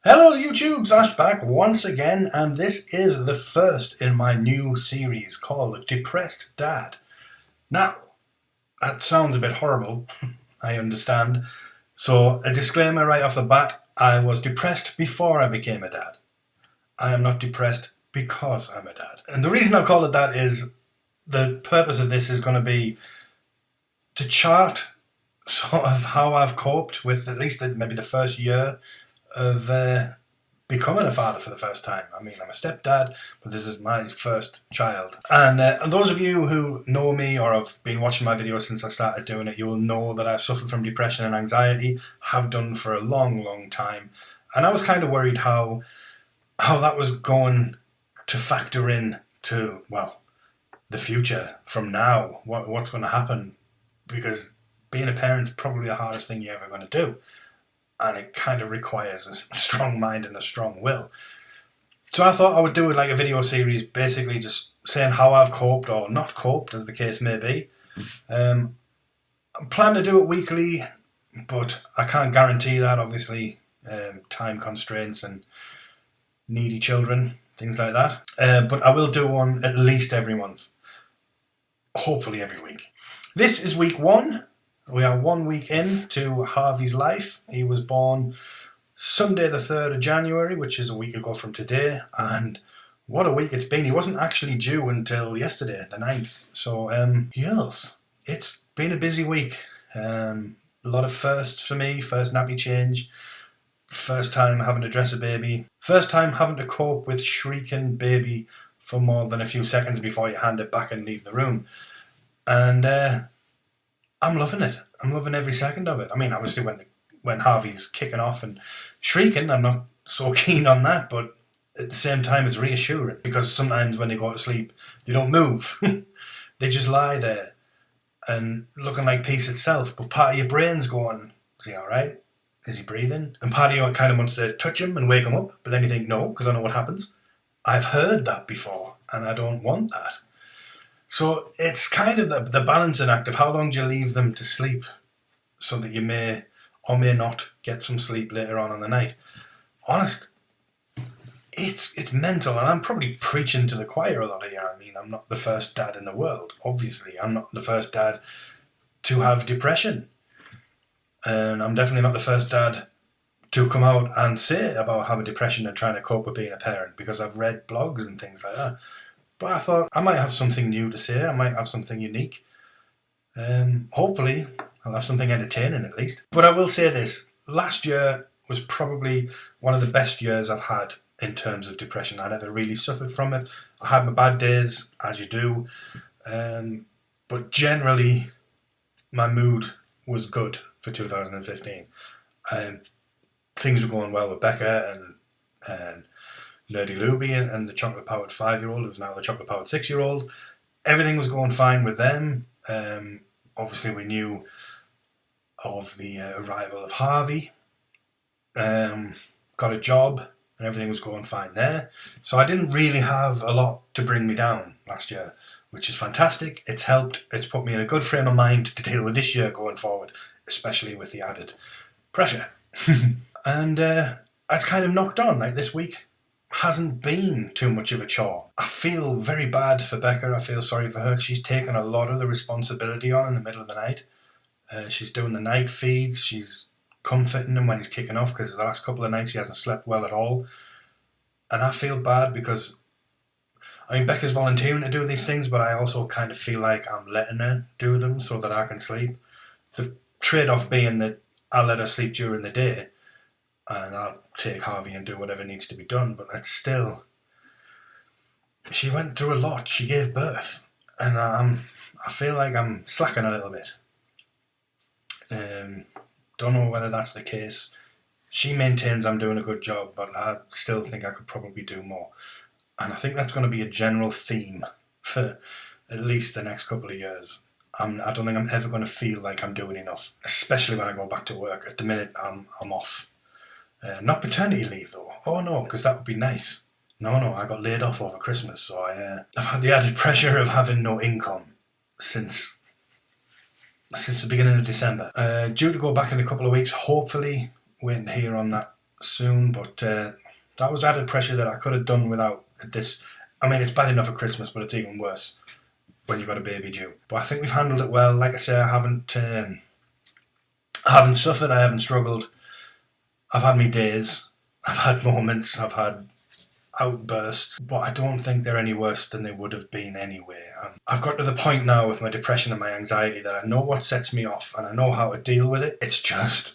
Hello YouTube, Ash back once again, and this is the first in my new series called Depressed Dad. Now, that sounds a bit horrible, I understand. So, a disclaimer right off the bat, I was depressed before I became a dad. I am not depressed because I'm a dad. And the reason I call it that is the purpose of this is going to be to chart sort of how I've coped with at least maybe the first year of becoming a father for the first time. I mean, I'm a stepdad, but this is my first child. And those of you who know me or have been watching my videos since I started doing it, you will know that I've suffered from depression and anxiety, have done for a long, long time. And I was kind of worried how that was going to factor in to, well, the future from now. What's going to happen? Because being a parent's probably the hardest thing you're ever going to do. And it kind of requires a strong mind and a strong will. So I thought I would do like a video series basically just saying how I've coped or not coped, as the case may be. I plan to do it weekly, but I can't guarantee that, obviously. Time constraints and needy children, things like that. But I will do one at least every month. Hopefully every week. This is week 1. We are 1 week into Harvey's life. He was born Sunday the 3rd of January, which is a week ago from today, and what a week it's been. He wasn't actually due until yesterday, the 9th. So, yes, it's been a busy week. A lot of firsts for me. First nappy change, first time having to dress a baby, first time having to cope with shrieking baby for more than a few seconds before you hand it back and leave the room. And I'm loving it. I'm loving every second of it. I mean, obviously when Harvey's kicking off and shrieking, I'm not so keen on that, but at the same time it's reassuring, because sometimes when they go to sleep, they don't move. They just lie there and looking like peace itself, but part of your brain's going, is he alright? Is he breathing? And part of you kind of wants to touch him and wake him up, but then you think, no, because I know what happens. I've heard that before, and I don't want that. So it's kind of the balancing act of how long do you leave them to sleep so that you may or may not get some sleep later on in the night. Honest, it's mental, and I'm probably preaching to the choir a lot of here. I mean, I'm not the first dad in the world, obviously. I'm not the first dad to have depression. And I'm definitely not the first dad to come out and say about having depression and trying to cope with being a parent, because I've read blogs and things like that. But I thought I might have something new to say. I might have something unique. Hopefully, I'll have something entertaining at least. But I will say this. Last year was probably one of the best years I've had in terms of depression. I never really suffered from it. I had my bad days, as you do. But generally, my mood was good for 2015. Things were going well with Becca and Nerdy Luby and the chocolate-powered 5-year-old, who's now the chocolate-powered 6-year-old. Everything was going fine with them. Obviously, we knew of the arrival of Harvey. Got a job, and everything was going fine there. So I didn't really have a lot to bring me down last year, which is fantastic. It's helped. It's put me in a good frame of mind to deal with this year going forward, especially with the added pressure. And it's kind of knocked on. Like this week hasn't been too much of a chore. I feel very bad for Becca. I feel sorry for her. She's taken a lot of the responsibility on in the middle of the night. She's doing the night feeds. She's comforting him when he's kicking off, because the last couple of nights he hasn't slept well at all. And I feel bad because, I mean, Becca's volunteering to do these things, but I also kind of feel like I'm letting her do them so that I can sleep. The trade-off being that I'll let her sleep during the day and I'll take Harvey and do whatever needs to be done, but that's still... She went through a lot. She gave birth. And I feel like I'm slacking a little bit. Don't know whether that's the case. She maintains I'm doing a good job, but I still think I could probably do more. And I think that's going to be a general theme for at least the next couple of years. I don't think I'm ever going to feel like I'm doing enough, especially when I go back to work. At the minute, I'm off. Not paternity leave though. Oh no, because that would be nice. No, I got laid off over Christmas, so I've had the added pressure of having no income since the beginning of December. Due to go back in a couple of weeks, hopefully waiting to hear on that soon, but that was added pressure that I could have done without this. I mean, it's bad enough at Christmas, but it's even worse when you've got a baby due. But I think we've handled it well. Like I say, I haven't suffered, I haven't struggled. I've had me days, I've had moments, I've had outbursts, but I don't think they're any worse than they would have been anyway. I've got to the point now with my depression and my anxiety that I know what sets me off and I know how to deal with it. It's just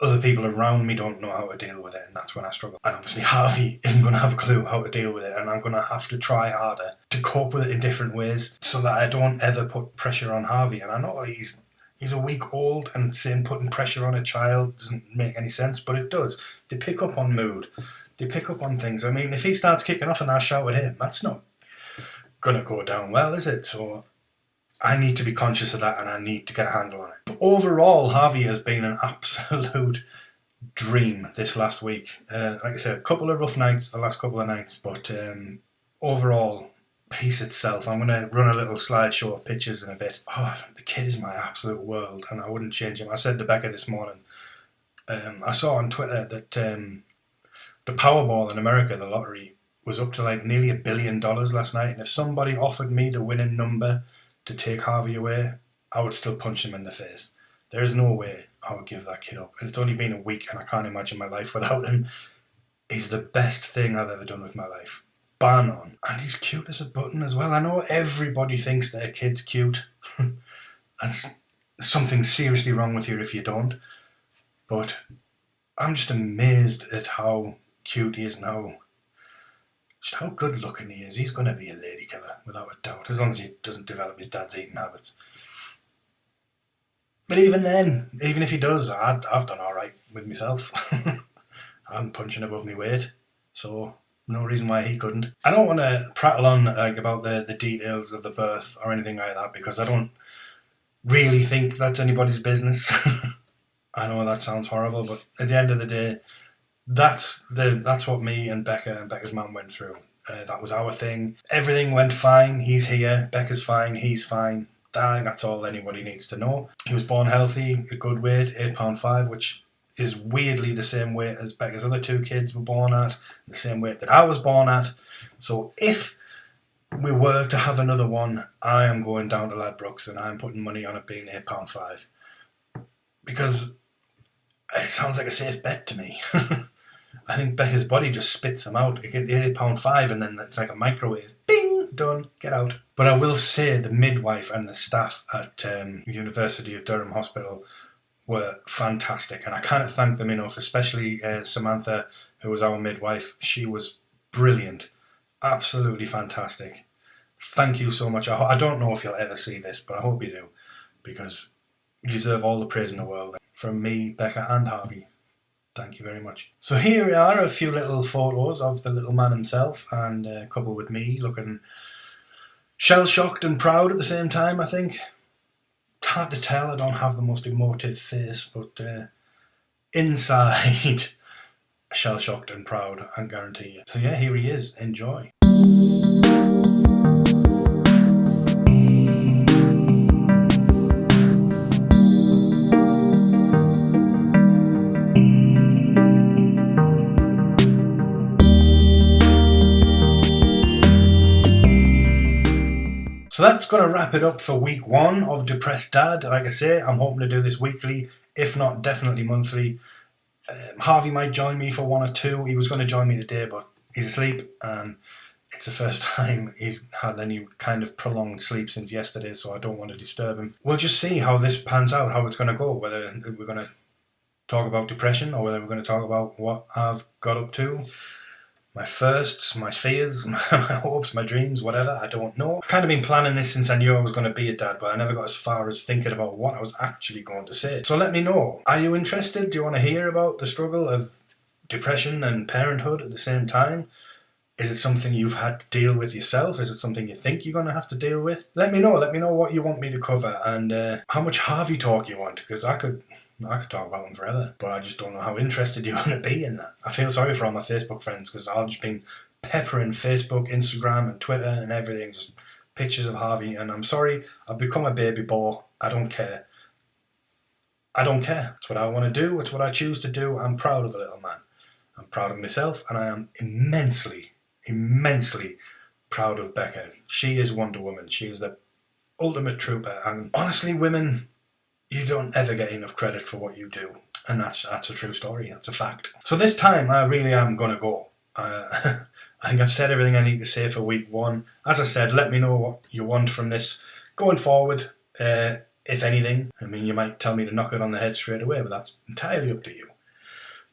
other people around me don't know how to deal with it, and that's when I struggle. And obviously Harvey isn't going to have a clue how to deal with it, and I'm going to have to try harder to cope with it in different ways so that I don't ever put pressure on Harvey. And I know he's a week old, and saying putting pressure on a child doesn't make any sense, but it does. They pick up on mood. They pick up on things. I mean, if he starts kicking off and I shout at him, that's not going to go down well, is it? So I need to be conscious of that, and I need to get a handle on it. But overall, Harvey has been an absolute dream this last week. Like I said, a couple of rough nights, the last couple of nights, but overall, peace itself. I'm going to run a little slideshow of pictures in a bit. Oh, the kid is my absolute world, and I wouldn't change him. I said to Becca this morning, I saw on Twitter that the Powerball in America, the lottery, was up to like nearly $1 billion last night. And if somebody offered me the winning number to take Harvey away, I would still punch him in the face. There is no way I would give that kid up. And it's only been a week, and I can't imagine my life without him. He's the best thing I've ever done with my life. Bar none. And he's cute as a button as well. I know everybody thinks their kid's cute. There's something seriously wrong with you if you don't. But I'm just amazed at how cute he is now. Just how good looking he is. He's going to be a lady killer, without a doubt, as long as he doesn't develop his dad's eating habits. But even then, even if he does, I've done alright with myself. I'm punching above my weight, so no reason why he couldn't. I don't want to prattle on about the details of the birth or anything like that, because I don't really think that's anybody's business. I know that sounds horrible, but at the end of the day, that's what me and Becca's mum went through. That was our thing. Everything went fine. He's here. Becca's fine. He's fine. I think that's all anybody needs to know. He was born healthy, a good weight, £8.5, which is weirdly the same weight as Becca's other two kids were born at, the same weight that I was born at. So if we were to have another one, I am going down to Ladbrokes and I'm putting money on it being £8.5. Because it sounds like a safe bet to me. I think Becca's body just spits them out. You get £8.5 and then it's like a microwave. Bing! Done. Get out. But I will say the midwife and the staff at University of Durham Hospital were fantastic. And I can't thank them enough, especially Samantha, who was our midwife. She was brilliant. Absolutely fantastic. Thank you so much. I don't know if you'll ever see this, but I hope you do. Because you deserve all the praise in the world. From me, Becca and Harvey. Thank you very much. So here we are, a few little photos of the little man himself, and a couple with me looking shell-shocked and proud at the same time, I think. It's hard to tell, I don't have the most emotive face, but inside, shell-shocked and proud, I guarantee you. So yeah, here he is. Enjoy. So that's going to wrap it up for week 1 of Depressed Dad. Like I say, I'm hoping to do this weekly, if not definitely monthly. Harvey might join me for 1 or 2. He was going to join me today, but he's asleep, and it's the first time he's had any kind of prolonged sleep since yesterday, so I don't want to disturb him. We'll just see how this pans out, how it's going to go, whether we're going to talk about depression or whether we're going to talk about what I've got up to. My firsts, my fears, my hopes, my dreams, whatever, I don't know. I've kind of been planning this since I knew I was going to be a dad, but I never got as far as thinking about what I was actually going to say. So let me know. Are you interested? Do you want to hear about the struggle of depression and parenthood at the same time? Is it something you've had to deal with yourself? Is it something you think you're going to have to deal with? Let me know. Let me know what you want me to cover and how much Harvey talk you want, because I could talk about him forever, but I just don't know how interested you're going to be in that. I feel sorry for all my Facebook friends, because I've just been peppering Facebook, Instagram and Twitter and everything, just pictures of Harvey, and I'm sorry, I've become a baby bore. I don't care. I don't care. It's what I want to do. It's what I choose to do. I'm proud of the little man. I'm proud of myself, and I am immensely, immensely proud of Becca. She is Wonder Woman. She is the ultimate trooper. And honestly, women, you don't ever get enough credit for what you do. And that's a true story. That's a fact. So this time, I really am going to go. I think I've said everything I need to say for week 1. As I said, let me know what you want from this going forward, if anything. I mean, you might tell me to knock it on the head straight away, but that's entirely up to you.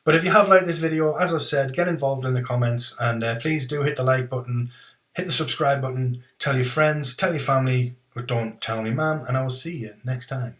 But if you have liked this video, as I've said, get involved in the comments, and please do hit the like button, hit the subscribe button, tell your friends, tell your family, but don't tell me mum, and I will see you next time.